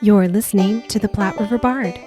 You're listening to the Platte River Bard.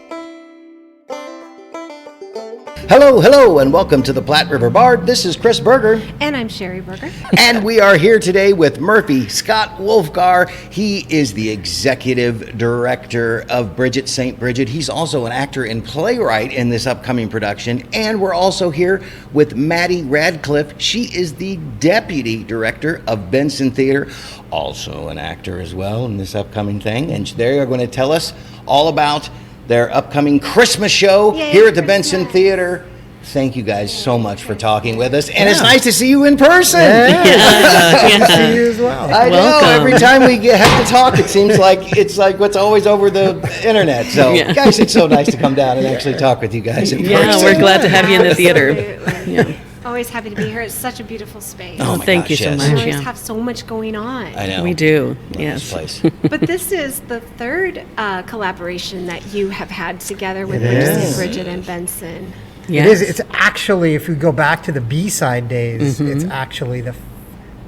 Hello, and welcome to the Platte River Bard. This is Chris Berger. And I'm Sherry Berger. And we are here today with Murphy Scott Wulfgar. He is the executive director of Brigit, St. Brigit. He's also an actor and playwright in this upcoming production. And we're also here with Maddie Radcliff. She is the deputy director of Benson Theatre, also an actor as well in this upcoming thing. And they are going to tell us all about their upcoming Christmas show here at the Benson Theatre. Thank you guys so much for talking with us, and it's nice to see you in person. Nice to see you as well. I know. Every time we have to talk, it seems like it's like what's always over the internet. So, guys, it's so nice to come down and actually talk with you guys in person. Yeah, we're glad to have you in the theater. Yeah. Always happy to be here. It's such a beautiful space. Oh, thank you so much. We always have so much going on. I know. We do. Love yes. this place. But this is the third collaboration that you have had together with Brigit and Benson. Yes. It is. It's actually, if we go back to the B-side days, it's actually the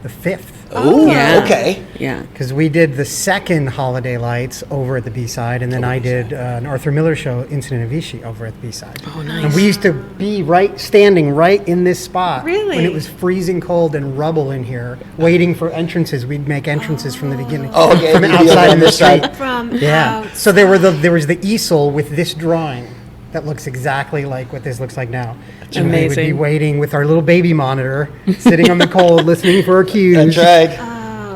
fifth. Oh, yeah. Okay. Yeah. Because we did the second Holiday Lights over at the B-side, and then I did an Arthur Miller show, Incident of Vichy, over at the B-side. Oh, nice. And we used to be standing right in this spot. Really? When it was freezing cold and rubble in here, waiting for entrances. We'd make entrances from the beginning. Oh, okay. From outside in the street. Yeah. So there was the easel with this drawing that looks exactly like what this looks like now. And we would be waiting with our little baby monitor, sitting on the cold, listening for our cues. That's right.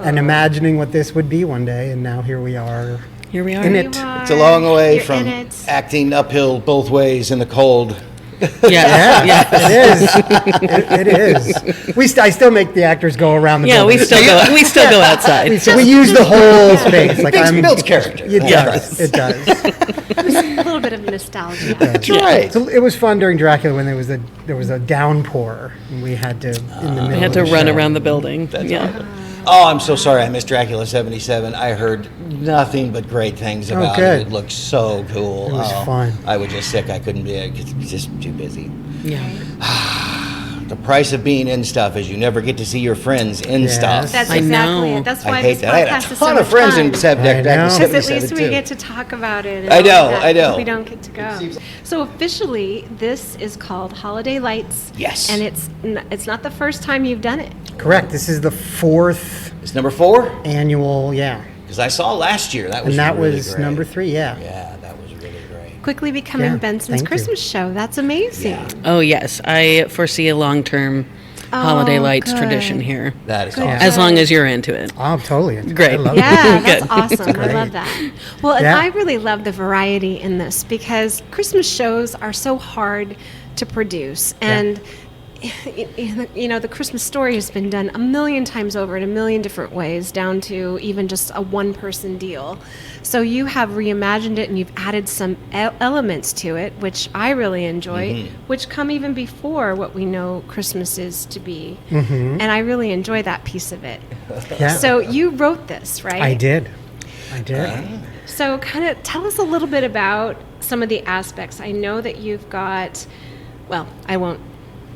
And imagining what this would be one day, and now here we are. Here we are. In it. It's a long way You're from in it. acting uphill both ways in the cold. Yeah. It is. I still make the actors go around the Yeah, building. we still go outside. We use the whole space. Like Builds character. It does. It does. A little bit of nostalgia. That's right. So it was fun during Dracula when there was a downpour, and we had to in the middle. We had to of the run show. around the building. That's yeah. awesome. Oh, I'm so sorry. I missed Dracula 77. I heard nothing but great things about good. it. It looked so cool. It was fun. I was just sick. I couldn't be. It's just too busy. Yeah. The price of being in stuff is you never get to see your friends in Yes. stuff. That's I exactly know. it. That's I why hate this that. I had podcast a is so ton much of friends fun. in Dracula I know. Because 77 at least we too. get to talk about it. And I all know, of that, I know. We don't get to go. So officially, this is called Holiday Lights. Yes. And it's not the first time you've done it. Correct. This is the fourth It's number 4? annual. Yeah. Because I saw last year. That was And that really was great. number 3. Yeah. Yeah, that was really great. Quickly becoming Yeah, Benson's thank you. Christmas show. That's amazing. Yeah. Oh, yes. I foresee a long-term Holiday Lights good. tradition here. That is Good awesome. As long as you're into it. Oh, totally. It's Great. I love Yeah, it. that's Good. awesome. I great. love that. Well, and Yeah. I really love the variety in this because Christmas shows are so hard to produce. And, the Christmas story has been done a million times over in a million different ways, down to even just a one-person deal. So you have reimagined it and you've added some elements to it, which I really enjoy, which come even before what we know Christmas is to be. And I really enjoy that piece of it. Yeah. So you wrote this, right? I did. So kind of tell us a little bit about some of the aspects. I know that you've got, well,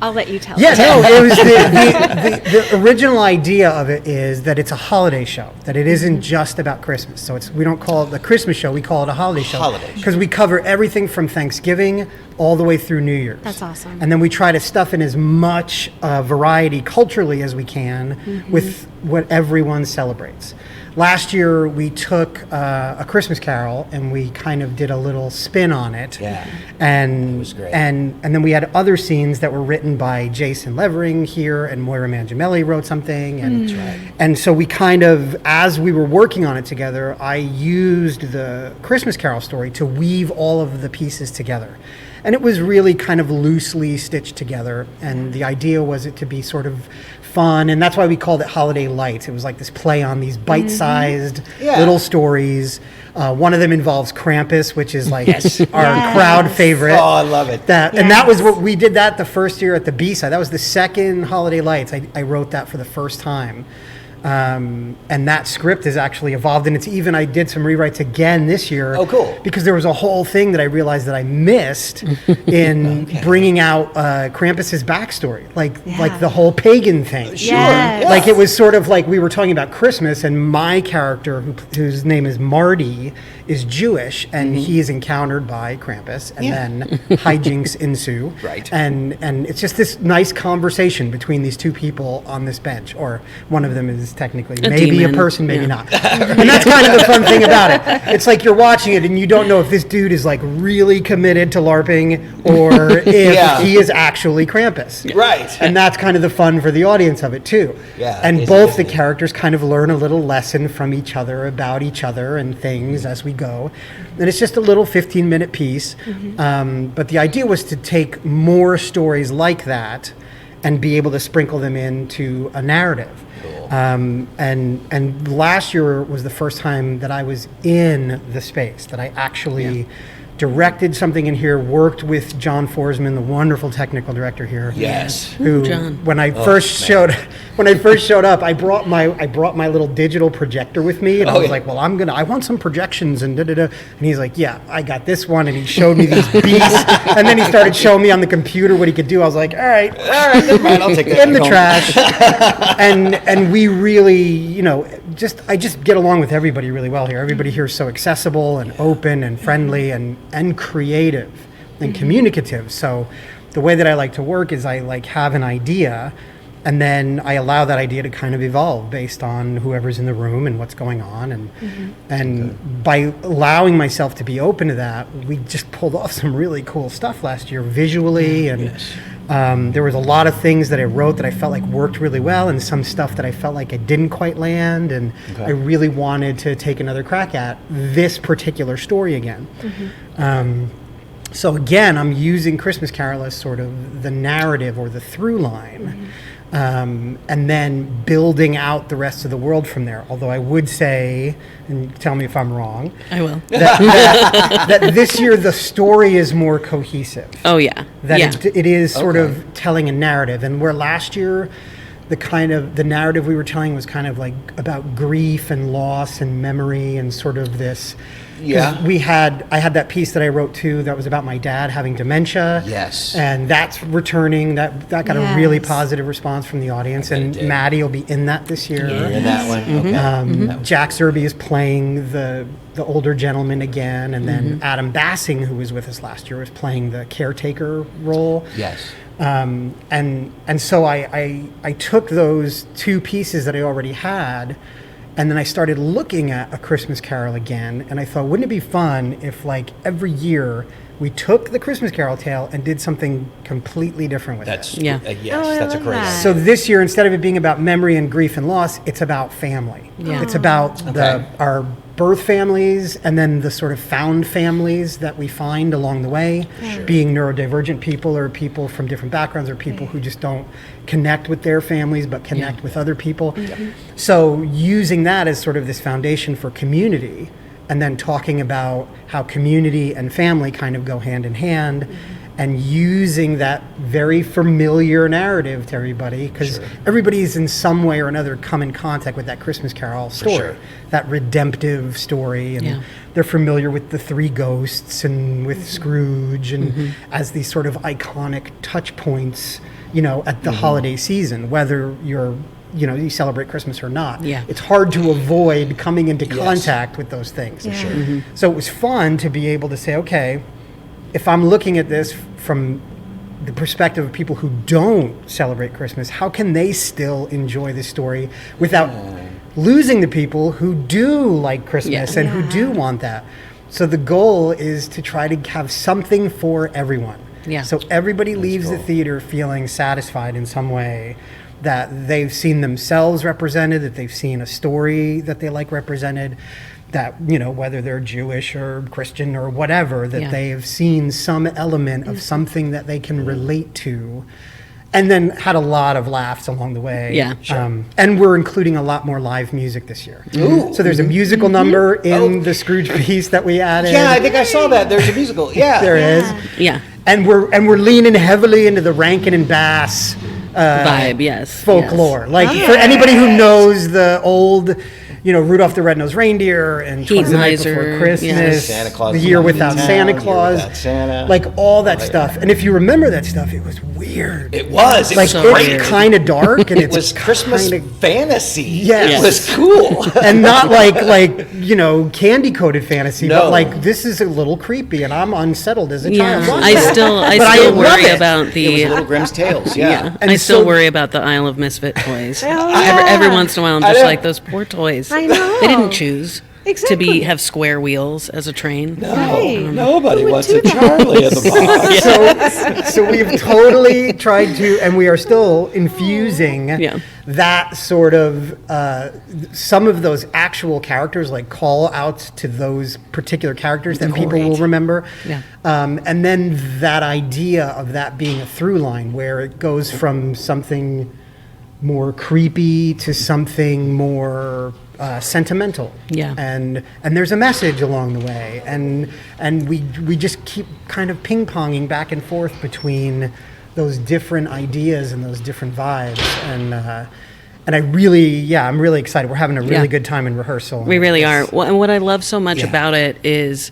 I'll let you tell Yeah, us. no, it was the original idea of it is that it's a holiday show, that it isn't just about Christmas. So we don't call it the Christmas show, we call it a holiday show. Holiday show. Because we cover everything from Thanksgiving all the way through New Year's. That's awesome. And then we try to stuff in as much variety culturally as we can with what everyone celebrates. Last year, we took A Christmas Carol and we kind of did a little spin on it. Yeah. And It was great. And then we had other scenes that were written by Jason Levering here, and Moira Mangiamelli wrote something. And, and so we kind of, as we were working on it together, I used the Christmas Carol story to weave all of the pieces together. And it was really kind of loosely stitched together. And the idea was it to be sort of fun, and that's why we called it Holiday Lights. It was like this play on these bite-sized little stories. One of them involves Krampus, which is like our crowd favorite. Oh, I love it. And that was what we did that the first year at the B-side. That was the second Holiday Lights. I wrote that for the first time. And that script has actually evolved, and I did some rewrites again this year. Oh, cool. Because there was a whole thing that I realized that I missed in bringing out Krampus's backstory, like the whole pagan thing. Sure. Yes. Like it was sort of like we were talking about Christmas, and my character, whose name is Marty, is Jewish, and he is encountered by Krampus, and then hijinks ensue. Right. And it's just this nice conversation between these two people on this bench, or one of them is technically maybe demon. a person, maybe not. And that's kind of the fun thing about it. It's like you're watching it and you don't know if this dude is like really committed to LARPing or if he is actually Krampus. Right. And that's kind of the fun for the audience of it too. Yeah, And both the characters kind of learn a little lesson from each other about each other and things as we go. And it's just a little 15-minute piece. But the idea was to take more stories like that and be able to sprinkle them into a narrative. Cool. And last year was the first time that I was in the space, that I actually directed something in here, worked with John Forsman, the wonderful technical director here. Yes. Who, John. when I first showed up, I brought my little digital projector with me, and I was like, well, I want some projections and da-da-da. And he's like, yeah, I got this one, and he showed me these beasts, and then he started showing me on the computer what he could do. I was like, all right, Never mind, I'll take that in the home. trash. and we really, I just get along with everybody really well here. Everybody here is so accessible and open and friendly and creative and communicative. So the way that I like to work is I like have an idea, and then I allow that idea to kind of evolve based on whoever's in the room and what's going on. And by allowing myself to be open to that, we just pulled off some really cool stuff last year visually. And there was a lot of things that I wrote that I felt like worked really well, and some stuff that I felt like I didn't quite land. And I really wanted to take another crack at this particular story again. So again, I'm using Christmas Carol as sort of the narrative or the through line. And then building out the rest of the world from there. Although I would say, and tell me if I'm wrong, I will. that this year the story is more cohesive. Oh, yeah. That it is sort of telling a narrative. And where last year the narrative we were telling was kind of like about grief and loss and memory and sort of this. Yeah. I had that piece that I wrote too that was about my dad having dementia. Yes. And that's returning. That got a really positive response from the audience. And Maddie will be in that this year. You're in that one? Okay. Jack Zerby is playing the older gentleman again. And then Adam Bassing, who was with us last year, was playing the caretaker role. Yes. And so I took those two pieces that I already had, and then I started looking at A Christmas Carol again, and I thought, wouldn't it be fun if, like, every year we took the Christmas Carol tale and did something completely different with it? That's Yeah. yes, that's a love great that. idea. So this year, instead of it being about memory and grief and loss, it's about family. Yeah. It's about our birth families and then the sort of found families that we find along the way, being neurodivergent people or people from different backgrounds or people who just don't connect with their families but connect with other people. So using that as sort of this foundation for community, and then talking about how community and family kind of go hand in hand, and using that very familiar narrative to everybody, because everybody's in some way or another come in contact with that Christmas Carol story, that redemptive story, and they're familiar with the three ghosts and with Scrooge, and as these sort of iconic touch points, at the holiday season, whether you're you celebrate Christmas or not. It's hard to avoid coming into contact with those things. So it was fun to be able to say, okay, if I'm looking at this from the perspective of people who don't celebrate Christmas, how can they still enjoy this story without losing the people who do like Christmas and who do want that? So the goal is to try to have something for everyone. So everybody leaves the theater feeling satisfied in some way, that they've seen themselves represented, that they've seen a story that they like represented, that, whether they're Jewish or Christian or whatever, that they have seen some element of something that they can relate to, and then had a lot of laughs along the way. And we're including a lot more live music this year. So there's a musical number in the Scrooge piece that we added. Yeah, I think I saw that. There's a musical. Yeah. There is. Yeah. And we're leaning heavily into the Rankin and Bass vibe, yes. folklore. Like for anybody who knows the old, Rudolph the Red-Nosed Reindeer and Heat 'Twas the Night Miser, Before Christmas, yes. Santa Claus The is Year Coming to Without Town, Santa Year Claus, Without Santa. like all that stuff. And if you remember that stuff, it was weird. It was. It like was so great. weird. it's kind of dark and It it's was Christmas kinda, fantasy. Yes. It was cool. and not like candy coated fantasy, No. but like this is a little creepy, and I'm unsettled as a Yeah, child. I still But I still love worry it. about It was the Little Grimm's Tales. yeah. Yeah. And I still so- worry about the Isle of Misfit toys. yeah. Every once in a while, I'm I just know. like those poor toys. I know. They didn't choose Exactly. to have square wheels as a train. Right. Nobody Who would wants do a that? Charlie in the box. So we've totally tried to, and we are still infusing Yeah. that sort of some of those actual characters, like call outs to those particular characters that people will remember. Yeah. And then that idea of that being a through line where it goes from something more creepy to something more sentimental. Yeah. And there's a message along the way, and we just keep kind of ping-ponging back and forth between those different ideas and those different vibes, and I'm really excited. We're having a really Yeah. good time in rehearsal. We really are. It's- Well, and what I love so much Yeah. about it is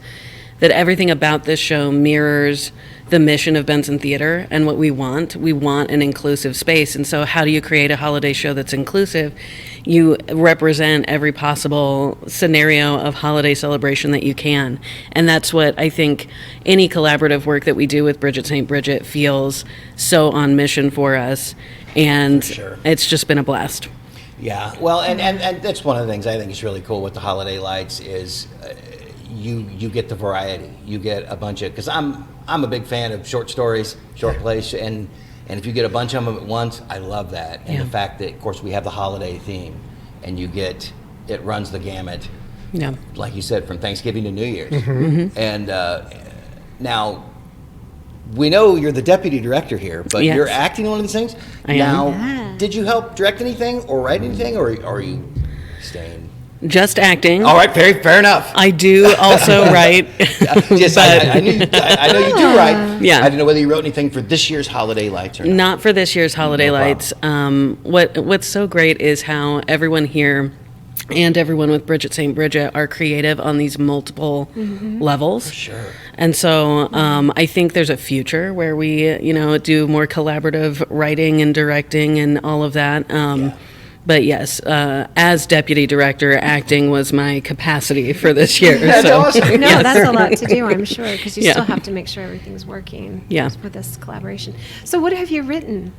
that everything about this show mirrors the mission of Benson Theatre and what we want. We want an inclusive space. And so how do you create a holiday show that's inclusive? You represent every possible scenario of holiday celebration that you can. And that's what I think any collaborative work that we do with Brigit St. Bridget feels so on mission for us. And sure. it's just been a blast. Yeah, well, and that's one of the things I think is really cool with the holiday lights is you get the variety. You get a bunch of, because I'm a big fan of short stories, short plays, and if you get a bunch of them at once, I love that. And Yeah. the fact that, of course, we have the holiday theme, and it runs the gamut, Yeah. like you said, from Thanksgiving to New Year's. And now, we know you're the deputy director here, but Yes. you're acting on one of these things. I am. Now, Yeah. did you help direct anything or write anything, or are you staying? Just acting. All right, fair enough. I do also write. Yes, I know you do write. Yeah. I didn't know whether you wrote anything for this year's holiday lights or not. Not for this year's holiday No problem. lights. What's so great is how everyone here and everyone with Brigit St. Bridget are creative on these multiple levels. Sure. And so I think there's a future where we, do more collaborative writing and directing and all of that. But yes, as deputy director, acting was my capacity for this year. That's so. awesome. No, that's a lot to do, I'm sure, because you Yeah. still have to make sure everything's working Yeah. with this collaboration. So what have you written?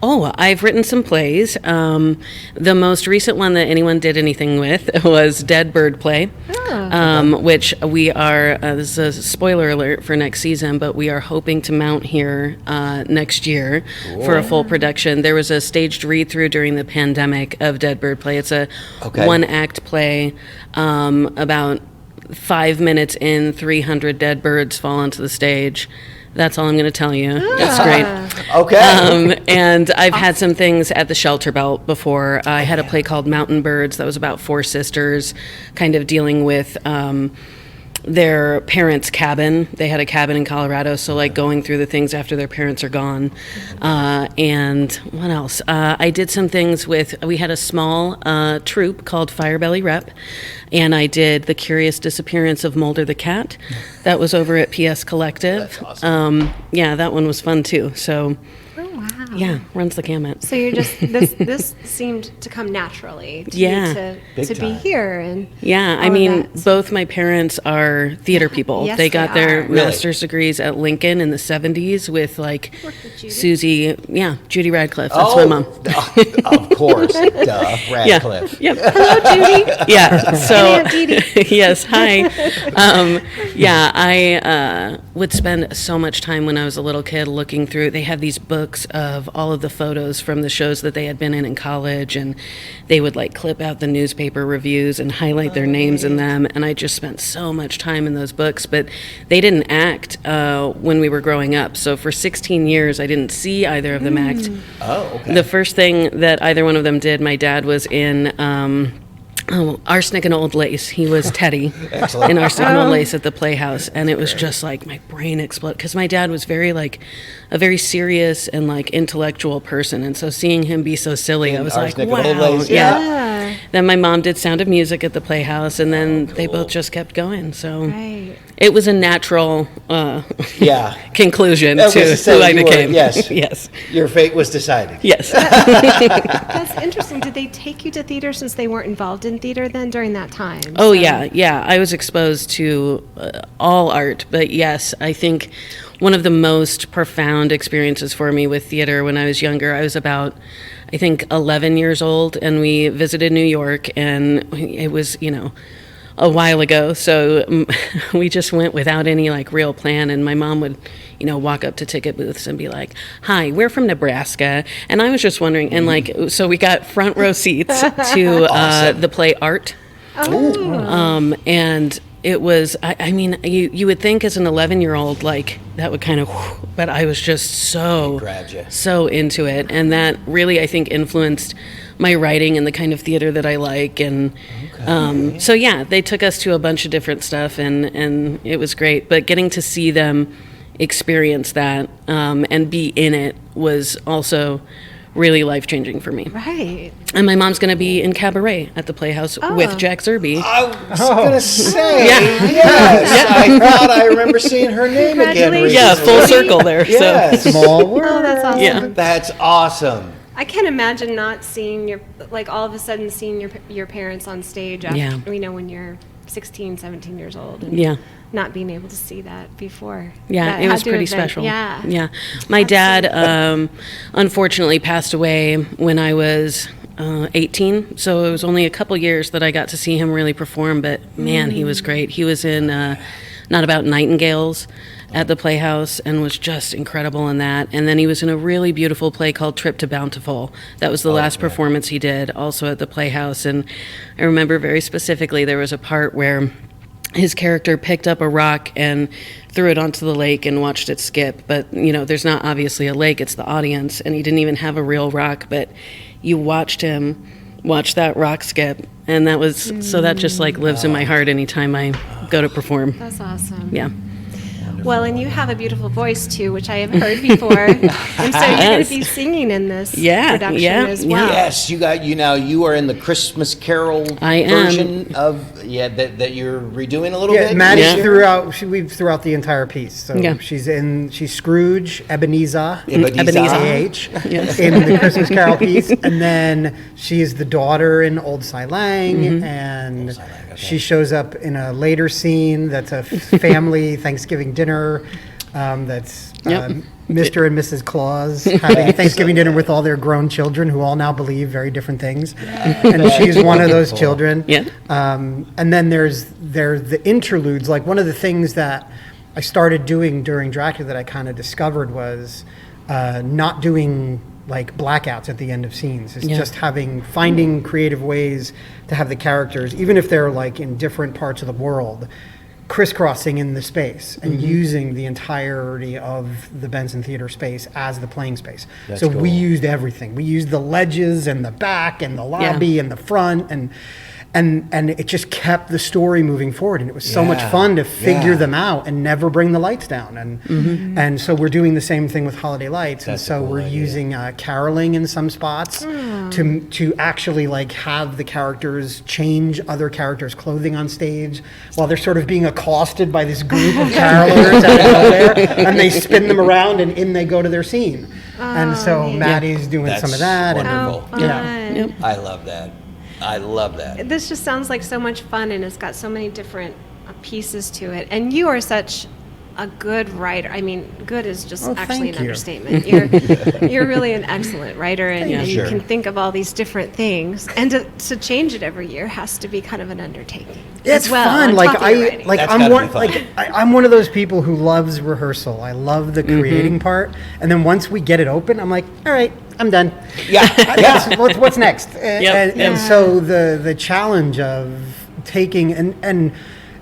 Oh, I've written some plays. The most recent one that anyone did anything with was Dead Bird Play, which we are, this is a spoiler alert for next season, but we are hoping to mount here next year for a full production. There was a staged read-through during the pandemic of Dead Bird Play. It's a one-act play about 5 minutes in, 300 dead birds fall onto the stage. That's all I'm going to tell you. It's great. Okay. And I've had some things at the Shelter Belt before. I had a play called Mountain Birds that was about 4 sisters kind of dealing with their parents' cabin. They had a cabin in Colorado, so like going through the things after their parents are gone. And what else? I did some things we had a small troupe called Firebelly Rep, and I did The Curious Disappearance of Mulder the Cat. That was over at PS Collective. That's awesome. Yeah, that one was fun too. So Oh, wow. yeah, runs the gamut. So you're just, this seemed to come naturally to Yeah. you Big to be time. here. And Yeah, all I of mean, that. both my parents are theater people. Yes, they got they their are. Really? master's degrees at Lincoln in the 70s with like Worked with Judy. Susie, Judy Radcliff. That's my mom. Of course. Duh. Radcliffe. Yep. Hello, Judy. Yeah. So Aunt Dee Dee. yes, hi. I would spend so much time when I was a little kid looking through. They have these books of all of the photos from the shows that they had been in college, and they would like clip out the newspaper reviews and highlight their names in them. And I just spent so much time in those books. But they didn't act when we were growing up. So for 16 years, I didn't see either of them act. Oh, okay. The first thing that either one of them did, my dad was in Arsenic and Old Lace. He was Teddy Excellent. in Arsenic and Old Lace at the Playhouse, and it was just like my brain exploded because my dad was very like a very serious and like intellectual person, and so seeing him be so silly, I was like, Arsenic and Old wow, Lace, yeah. Then my mom did Sound of Music at the Playhouse, and then they both just kept going. So Right. it was a natural Yeah. conclusion I was to gonna say, who I you were- became. yes. Yes. Your fate was decided. Yes. That's interesting. Did they take you to theater since they weren't involved in theater then during that time? Oh, So- yeah. I was exposed to all art, but yes, I think one of the most profound experiences for me with theater when I was younger, I was about, I think, 11 years old, and we visited New York, and it was, a while ago, so we just went without any like real plan, and my mom would walk up to ticket booths and be like, "Hi, we're from Nebraska," and I was just wondering, and like, so we got front row seats to Awesome. the play Art. And it was, I mean, you would think as an 11-year-old, like, that would kind of, but I was just Grabbed ya. so into it. And that really, I think, influenced my writing and the kind of theater that I like. And so, yeah, they took us to a bunch of different stuff, and it was great. But getting to see them experience that and be in it was also really life-changing for me. Right. And my mom's going to be in Cabaret at the Playhouse with Jack Zerby. I was gonna say, Yeah. yes. I thought I remember seeing her name again. Congratulations. Yeah, recently. full circle there. Yes. Small world. Oh, that's awesome. Yeah. That's awesome. I can't imagine not seeing all of a sudden seeing your parents on stage after, Yeah. when you're 16, 17 years old. And Yeah. not being able to see that before. Yeah, That it had was to pretty have been- special. Yeah. Yeah. My dad, unfortunately, passed away when I was 18. So it was only a couple years that I got to see him really perform. But man, he was great. He was in Not About Nightingales at the Playhouse and was just incredible in that. And then he was in a really beautiful play called Trip to Bountiful. That was the last performance he did, also at the Playhouse. And I remember very specifically there was a part where his character picked up a rock and threw it onto the lake and watched it skip. But, there's not obviously a lake, it's the audience. And he didn't even have a real rock, but you watched him watch that rock skip. And that was, so that just like lives in my heart anytime I go to perform. That's awesome. Yeah. Well, and you have a beautiful voice too, which I have heard before. And so you're going Yes. to be singing in this Yeah, production yeah, as yeah. well. Yes, you are in the Christmas Carol I am. version of that you're redoing a little Yeah, bit. Maddie Yeah. weaves throughout the entire piece. So Yeah. she's Scrooge, Ebenezah, Ebenezah. A-H, Yes. in the Christmas Carol piece, and then she is the daughter in Old Sy Lange, and Sy Lange, okay. she shows up in a later scene that's a family Thanksgiving dinner. That's Yep. Mr. and Mrs. Claus having Thanksgiving dinner with all their grown children who all now believe very different things, and she's one of those children. Yeah. And then there's the interludes. Like one of the things that I started doing during Dracula that I kind of discovered was not doing like blackouts at the end of scenes. It's Yeah. just finding creative ways to have the characters, even if they're like in different parts of the world, crisscrossing in the space and using the entirety of the Benson Theatre space as the playing space. That's so cool. we used everything. We used the ledges and the back and the lobby and the front and it just kept the story moving forward, and it was so much Yeah, fun to figure yeah. them out and never bring the lights down. And so we're doing the same thing with Holiday Lights, That's a and so cool we're idea. using caroling in some spots to actually like have the characters change other characters' clothing on stage while they're sort of being accosted by this group of carolers out of nowhere, and they spin them around and in they go to their scene. And so Maddie's doing That's some of that. and- wonderful. Oh, Yeah. fun. Yep. I love that. I love that. This just sounds like so much fun, and it's got so many different pieces to it. And you are such a good writer. I mean, good is just Oh, actually an thank you. understatement. You're really an excellent writer, and you Sure. can think of all these different things. And to change it every year has to be kind of an undertaking. It's as well, fun. on Like top of your writing. That's I'm gotta one be fun. I'm one of those people who loves rehearsal. I love the creating part, and then once we get it open, I'm like, all right, I'm done. Yeah, What's next? And so the challenge of taking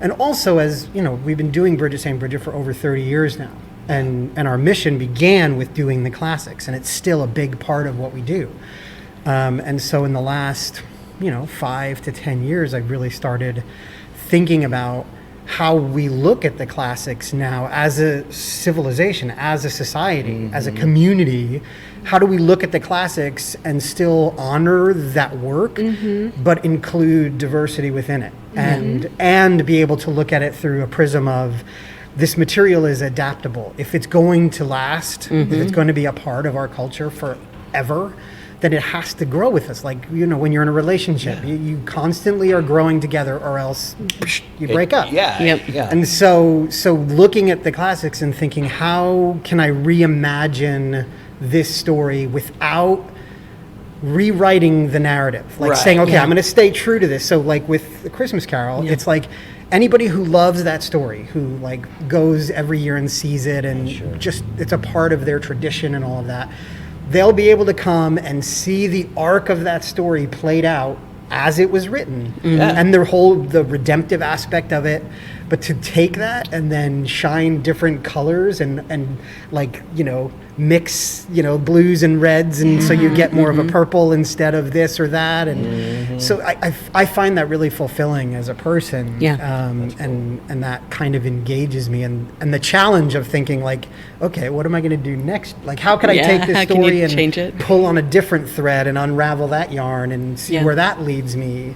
and also, as you know, we've been doing Bridget St. Bridget for over 30 years now, and our mission began with doing the classics, and it's still a big part of what we do. And so in the last 5 to 10 years, I really started thinking about how we look at the classics now as a civilization, as a society, as a community. How do we look at the classics and still honor that work, but include diversity within it, and be able to look at it through a prism of this material is adaptable. If it's going to last, if it's going to be a part of our culture forever, then it has to grow with us. Like, when you're in a relationship, you constantly are growing together, or else you break up. And so looking at the classics and thinking, how can I reimagine this story without rewriting the narrative? Like saying, okay, I'm going to stay true to this. So like with The Christmas Carol, it's like anybody who loves that story, who like goes every year and sees it, and just it's a part of their tradition and all of that, they'll be able to come and see the arc of that story played out as it was written, and the redemptive aspect of it. But to take that and then shine different colors and like, mix, blues and reds, and so you get more of a purple instead of this or that. And so I find that really fulfilling as a person. And that kind of engages me. And the challenge of thinking like, okay, what am I going to do next? Like, how could I take this story and change it? Pull on a different thread and unravel that yarn and see where that leads me?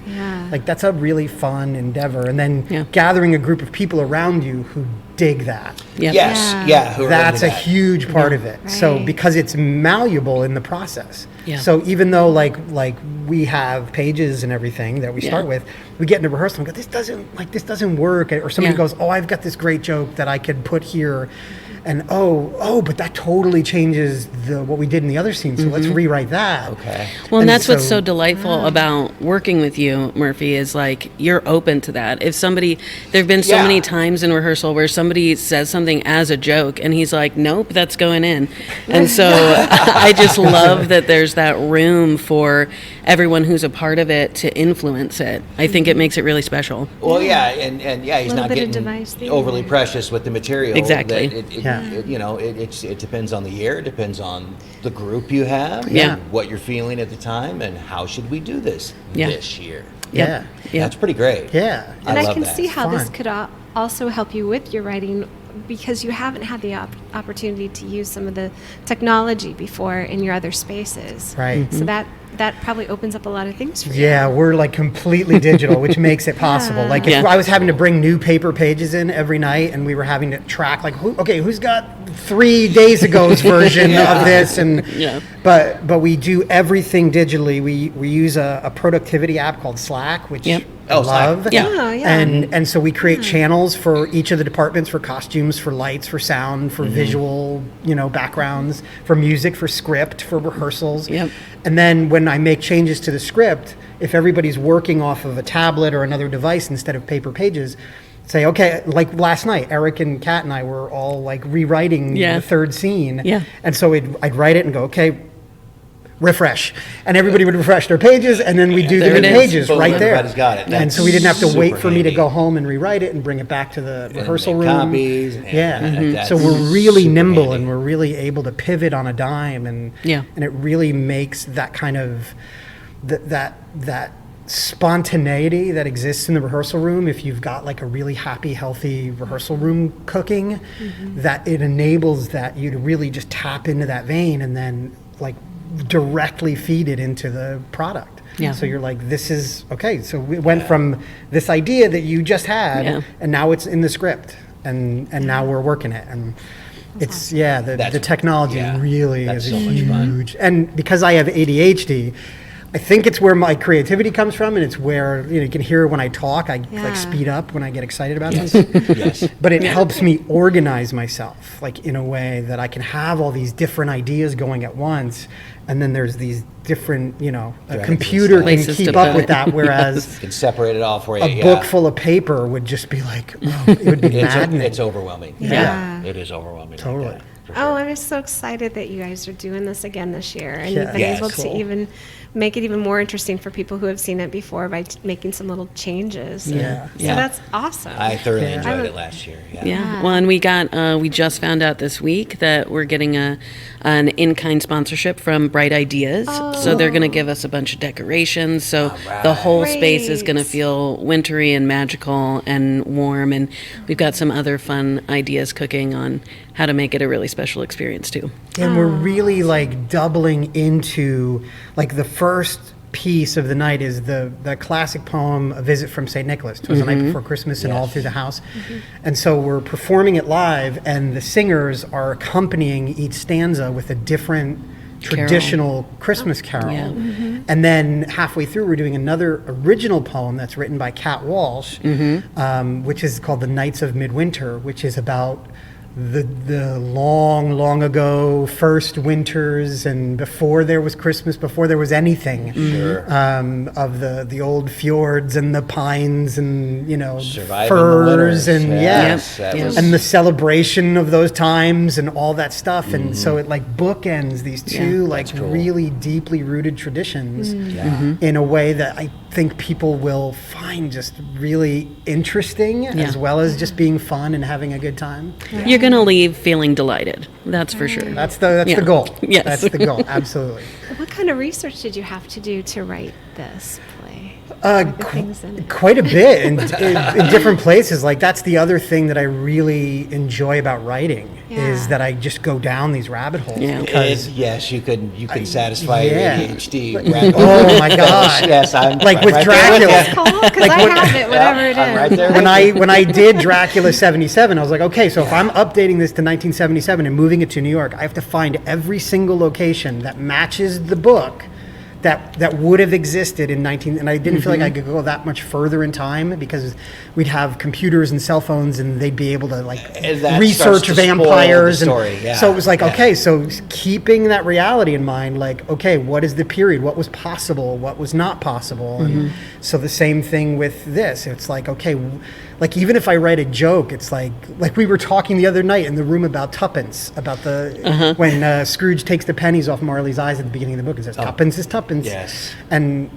Like, that's a really fun endeavor. And then gathering a group of people around you who dig that. That's a huge part of it. So because it's malleable in the process. So even though like we have pages and everything that we start with, we get into rehearsal and go, this doesn't work. Or somebody goes, oh, I've got this great joke that I could put here. And but that totally changes what we did in the other scene. So let's rewrite that. Well, and that's what's so delightful about working with you, Murphy, is like you're open to that. If somebody, there've been so many times in rehearsal where somebody says something as a joke, and he's like, "Nope, that's going in." And so I just love that there's that room for everyone who's a part of it to influence it. I think it makes it really special. Well, he's not getting overly precious with the material. Exactly. It depends on the year, it depends on the group you have, what you're feeling at the time, and how should we do this this year. That's pretty great. And I can see how this could also help you with your writing, because you haven't had the opportunity to use some of the technology before in your other spaces. So that probably opens up a lot of things for you. We're like completely digital, which makes it possible. Like if I was having to bring new paper pages in every night, and we were having to track like, who's got 3 days ago's version of this, and but we do everything digitally. We use a productivity app called Slack, which I love. And so we create channels for each of the departments, for costumes, for lights, for sound, for visual, backgrounds, for music, for script, for rehearsals. And then when I make changes to the script, if everybody's working off of a tablet or another device instead of paper pages, say, okay, like last night, Eric and Kat and I were all like rewriting the third scene. And so I'd write it and go, okay, refresh. And everybody would refresh their pages, and then we'd do the new pages right there. Everybody's got it. And so we didn't have to wait for me to go home and rewrite it and bring it back to the rehearsal room. Copies. So we're really nimble, and we're really able to pivot on a dime, and it really makes that kind of that spontaneity that exists in the rehearsal room. If you've got like a really happy, healthy rehearsal room cooking, that it enables that you to really just tap into that vein and then like directly feed it into the product. So you're like, this is okay. So we went from this idea that you just had, and now it's in the script, and now we're working it, and it's the technology really is so huge. And because I have ADHD, I think it's where my creativity comes from, and it's where you can hear when I talk, I like speed up when I get excited about this. But it helps me organize myself, like in a way that I can have all these different ideas going at once, and then there's these different, a computer can keep up with that, whereas you can separate it all for you. A book full of paper would just be like, it would be maddening. It's overwhelming. It is overwhelming. Totally. Like that. Oh, I'm just so excited that you guys are doing this again this year, and you've been able to even make it even more interesting for people who have seen it before by making some little changes. Yeah. So that's awesome. I thoroughly Yeah. enjoyed it last year. Yeah. Well, and we just found out this week that we're getting an in-kind sponsorship from Bright Ideas. So they're going to give us a bunch of decorations. So the whole space is going to Great. feel wintry and magical and warm. And we've got some other fun ideas cooking on how to make it a really special experience too. And we're really like doubling into like the first piece of the night is the classic poem A Visit from St. Nicholas. It was the night before Christmas and all through the house. And so we're performing it live and the singers are accompanying each stanza with a different traditional Christmas carol. Yeah. And then halfway through we're doing another original poem that's written by Kat Walsh, which is called The Nights of Midwinter, which is about the long ago first winters and before there was Christmas, before there was anything, of the old fjords and the pines and Surviving firs the winters. and Yes, that was- and the celebration of those times and all that stuff. And so it like bookends these two like That's cool. really deeply rooted traditions in a way that I think people will find just really interesting as well as just being fun and having a good time. You're going to leave feeling delighted. That's for sure. That's the Yeah. goal. Yes. That's the goal. Absolutely. What kind of research did you have to do to write this play? What are the things in it? Quite a bit in different places. Like that's the other thing that I really enjoy about writing is Yeah. that I just go down these rabbit holes Yeah. because Yes, you can satisfy your yeah. ADHD. oh my god. Yes, I'm Like I'm with right there Dracula. with you. Cool, because I have it, whatever it is. I'm right there. when I did Dracula 77, I was like, okay, so if I'm updating this to 1977 and moving it to New York, I have to find every single location that matches the book that would have existed in 19 and I didn't feel like I could go that much further in time because we'd have computers and cell phones and they'd be able to like And that research starts to spoil the vampires story, and yeah. so it was like Yeah. okay, so keeping that reality in mind, like okay, what is the period, what was possible, what was not possible, and so the same thing with this. It's like okay, like even if I write a joke, it's like we were talking the other night in the room about tuppence, about the when Scrooge takes the pennies off Marley's eyes at the beginning of the book and says tuppence is tuppence. Yes. And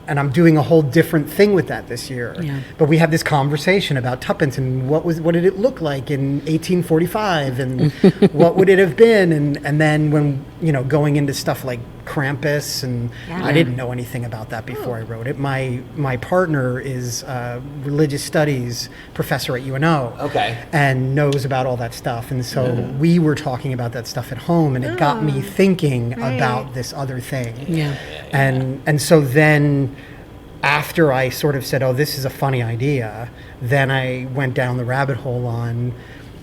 I'm doing a whole different thing with that this year. Yeah. But we had this conversation about tuppence and what did it look like in 1845 and what would it have been, and then when going into stuff like Krampus and I didn't know anything about that before I wrote it. My partner is a religious studies professor at UNO. Okay. And knows about all that stuff, and so we were talking about that stuff at home, and it got me thinking about this other thing. Yeah. And so then after I sort of said, oh, this is a funny idea, then I went down the rabbit hole on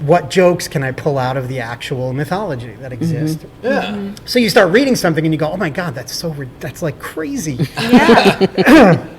what jokes can I pull out of the actual mythology that exists. Yeah. So you start reading something and you go, oh my God, that's like crazy.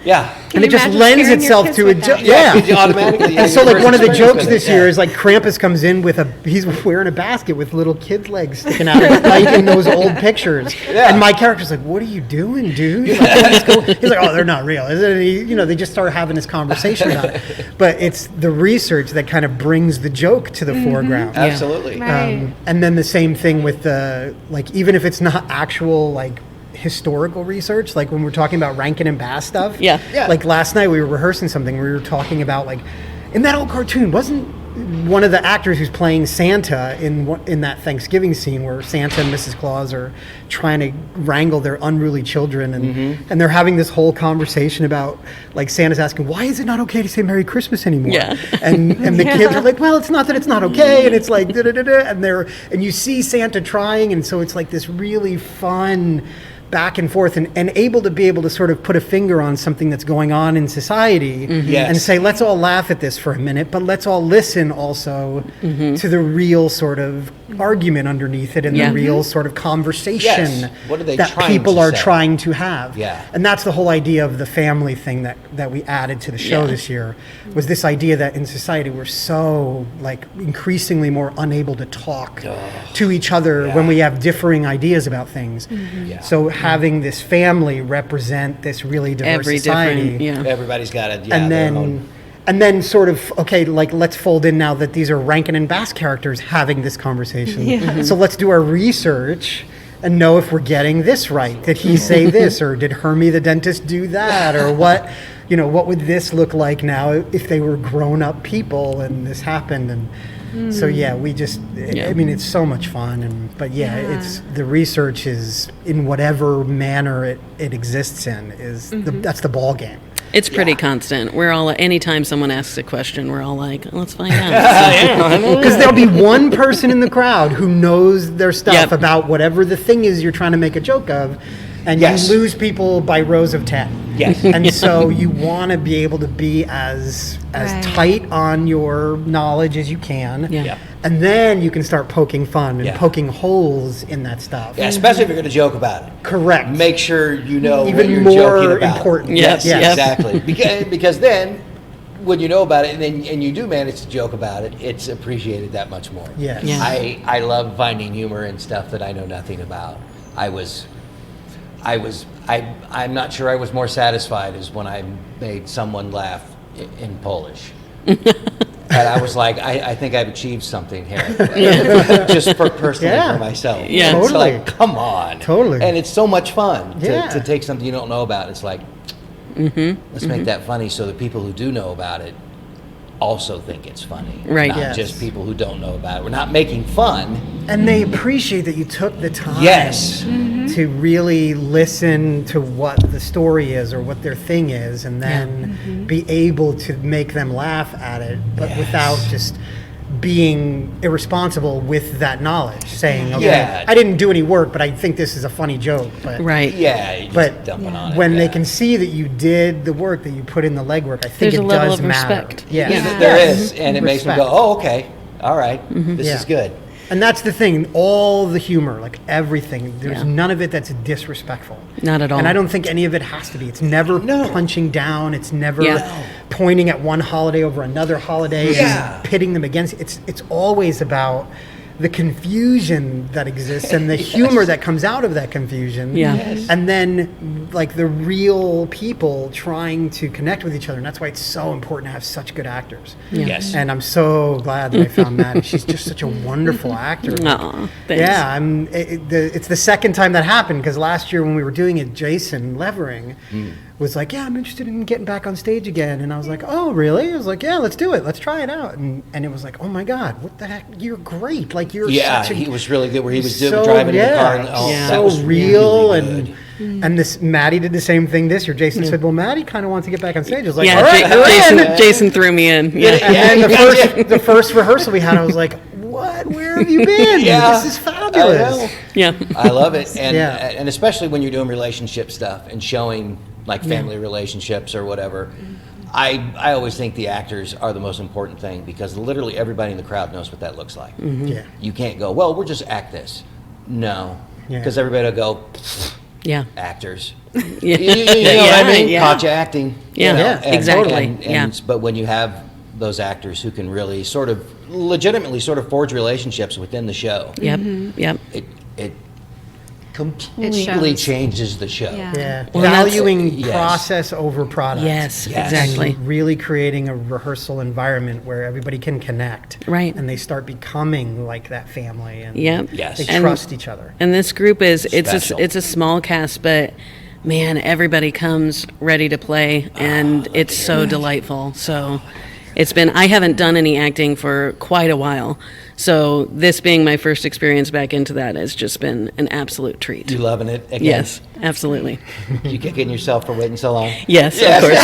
Yeah. Can And it you just imagine lends scaring your itself kids to a with joke. that? Yeah. Because you automatically. And so like one of the jokes this year is is like Krampus comes in with he's wearing a basket with little kid legs sticking out of it, like in those old pictures. Yeah. And my character's like, what are you doing, dude? Like, he's like, oh, they're not real. And he, they just start having this conversation about it. But it's the research that kind of brings the joke to the foreground. Absolutely. Right. And then the same thing with the, like, even if it's not actual, like, historical research, like when we're talking about Rankin and Bass stuff. Yeah. Yeah. Like last night we were rehearsing something, we were talking about, like, in that old cartoon, wasn't one of the actors who's playing Santa in that Thanksgiving scene where Santa and Mrs. Claus are trying to wrangle their unruly children, and they're having this whole conversation about, like, Santa's asking, why is it not okay to say Merry Christmas anymore? Yeah. And the kids are like, well, it's not that it's not okay, and it's like da-da-da-da, and you see Santa trying, and so it's like this really fun back and forth, and able to sort of put a finger on something that's going on in society, Yes. and say, let's all laugh at this for a minute, but let's all listen also to the real sort of argument underneath it, and Yeah. the real sort of conversation Yes. What are they that trying people to are say? trying to have. Yeah. And that's the whole idea of the family thing that we added to the show Yeah. this year, was this idea that in society we're so, like, increasingly more unable to talk to each other when we have differing ideas about things. Yeah. So having this family represent this really diverse Every society, different, yeah. Everybody's got it. and their then own. and then sort of, okay, like, let's fold in now that these are Rankin and Bass characters having this conversation. So let's do our research and know if we're getting this right. Did he say this, or did Hermie the dentist do that, or what? What would this look like now if they were grown-up people and this happened? And so we just, I mean, it's so much fun. But it's the research is in whatever manner it exists in that's the ball game. It's pretty constant. We're all, anytime someone asks a question, we're all like, let's find out. Because there'll be one person in the crowd who knows their stuff about whatever the thing is you're trying to make a joke of, and you lose people by rows of 10. Yes. And so you want to be able to be as tight on your knowledge as you can. Yeah. And then you can start poking fun and poking holes in that stuff. Yeah, especially if you're going to joke about it. Correct. Make sure you know Even what you're more joking about. important. Yes, Yes. exactly. Because then, when you know about it and you do manage to joke about it, it's appreciated that much more. Yes. Yeah. I love finding humor in stuff that I know nothing about. I'm not sure I was more satisfied as when I made someone laugh in Polish. And I was like, I think I've achieved something here, just personally for myself. Yeah. It's Totally. like, come on. Totally. And it's so much fun Yeah. to take something you don't know about. It's like, let's make that funny so the people who do know about it also think it's funny. Right. Not Yes. just people who don't know about it. We're not making fun. And they appreciate that you took the time Yes. to really listen to what the story is or what their thing is, and then be able to make them laugh at it, but without just being irresponsible with that knowledge, saying, okay, I didn't do any work, but I think this is a funny joke. But Right. Yeah, you just But dumping on it. when they can see that you did the work, that you put in the legwork, I think There's it a level does of matter. respect. Yes. Yeah. There Yes. is, and it makes them Respect. go, oh, okay, all right, this Yeah. is good. And that's the thing, all the humor, like everything, there's Yeah. none of it that's disrespectful. Not at all. And I don't think any of it has to be. It's never punching down. It's never pointing at one holiday over another holiday and pitting them against. It's always about the confusion that exists and the humor that comes out of that confusion. Yeah. Yes. And then like the real people trying to connect with each other. And that's why it's so important to have such good actors. Yes. And I'm so glad that I found Maddie. She's just such a wonderful actor. Aw, thanks. Yeah, it's the second time that happened, because last year when we were doing it, Jason Levering was like, I'm interested in getting back on stage again. And I was like, oh, really? I was like, yeah, let's do it. Let's try it out. And it was like, oh my God, what the heck? You're great. Like you're such a... he was really good where he was so, driving in the car. And, so that was real. really good. And this Maddie did the same thing this year. Jason said, well, Maddie kind of wants to get back on stage. I was like, Yeah, all right, you're in. Jason threw me in. Yeah. And then the first rehearsal we had, I was like, what? Where have you been? This is fabulous. Yeah. I love it. And, Yeah. and especially when you're doing relationship stuff and showing like family relationships or whatever. I always think the actors are the most important thing, because literally everybody in the crowd knows what that looks like. Yeah. You can't go, well, we'll just act this. No. Yeah. Because everybody will go, Yeah. actors. Yeah. You know what I mean? Yeah. Caught you acting. Yeah. You know? Yeah, exactly. Yeah. But when you have those actors who can really sort of legitimately sort of forge relationships within the show, Yep. Yep. it completely shows. changes the show. Yeah. Yeah. Well, that's- Valuing Yes. process over product. Yes, Yes. exactly. Really creating a rehearsal environment where everybody can connect. Right. And they start becoming like that family. And Yep. Yes. they And- trust each other. And this group is Special. it's a small cast, but man, everybody comes ready to play, and it's so delightful. So it's been, I haven't done any acting for quite a while, so this being my first experience back into that has just been an absolute treat. You loving it again? Yes, absolutely. You kicking yourself for waiting so long? Yes, Yes. of course.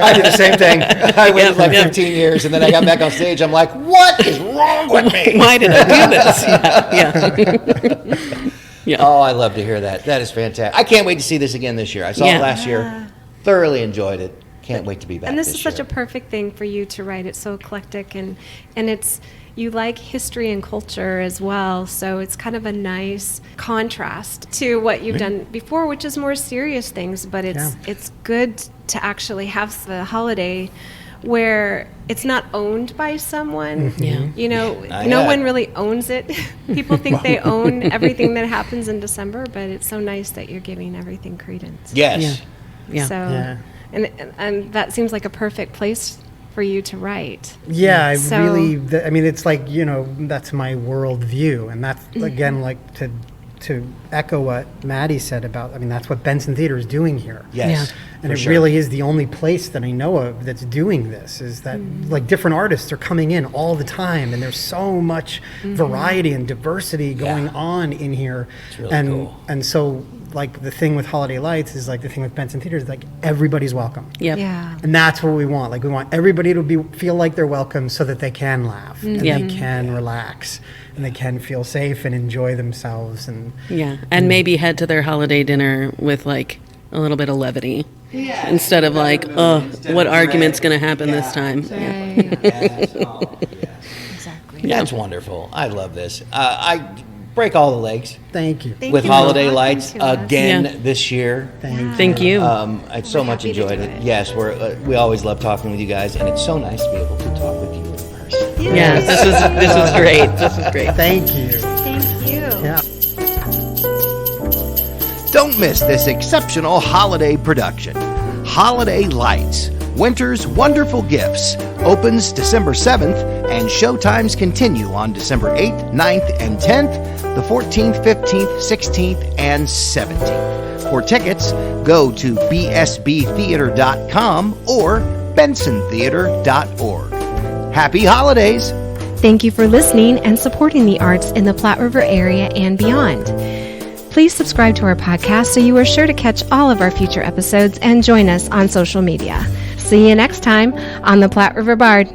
I did the same thing. I waited like yeah. 15 years, and then I got back on stage. I'm like, what is wrong with me? Why did I do this? Yeah. Yeah. Oh, I love to hear that. That is fantastic. I can't wait to see this again this year. I saw Yeah. it last year. Thoroughly enjoyed it. Can't wait to be back And this this is such year. a perfect thing for you to write. It's so eclectic, and it's, you like history and culture as well, so it's kind of a nice contrast to what you've done before, which is more serious things, but it's good to actually have the holiday where it's not owned by someone. Yeah. You know, Not no yet. one really owns it. People think they own everything that happens in December, but it's so nice that you're giving everything credence. Yes. Yeah. Yeah. So, Yeah. and that seems like a perfect place for you to write. Yeah, So- I mean, it's like, that's my world view. And that's, again, like to to echo what Maddie said about, I mean, that's what Benson Theatre is doing here. Yes. And it sure. really is the only place that I know of that's doing this, is that like different artists are coming in all the time, and there's so much variety and diversity going on in here. It's really cool. And so like the thing with Holiday Lights is like the thing with Benson Theatre is like everybody's welcome. Yep. Yeah. And that's what we want. Like we want everybody to feel like they're welcome so that they can laugh and Yeah. they can relax and they can feel safe and enjoy themselves. And Yeah, and maybe head to their holiday dinner with like a little bit of levity instead of like, oh, what argument's going to happen this time? Right. Yes. Oh, yes. Exactly. That's wonderful. I love this. I break all the legs thank you. Thank with you. Holiday Thank Lights you, Les. again Yeah. this year. Thank you. I so We're much happy to enjoyed do it. it. Yes, we always love talking with you guys, and it's so nice to be able to talk with you in person. Yeah, this is great. This is great. Thank you. Thank you. Yeah. Don't miss this exceptional holiday production. Holiday Lights, Winter's Wonderful Gifts, opens December 7th, and showtimes continue on December 8th, 9th, and 10th, the 14th, 15th, 16th, and 17th. For tickets, go to bsbtheater.com or bensontheater.org. Happy holidays! Thank you for listening and supporting the arts in the Platte River area and beyond. Please subscribe to our podcast so you are sure to catch all of our future episodes and join us on social media. See you next time on the Platte River Bard.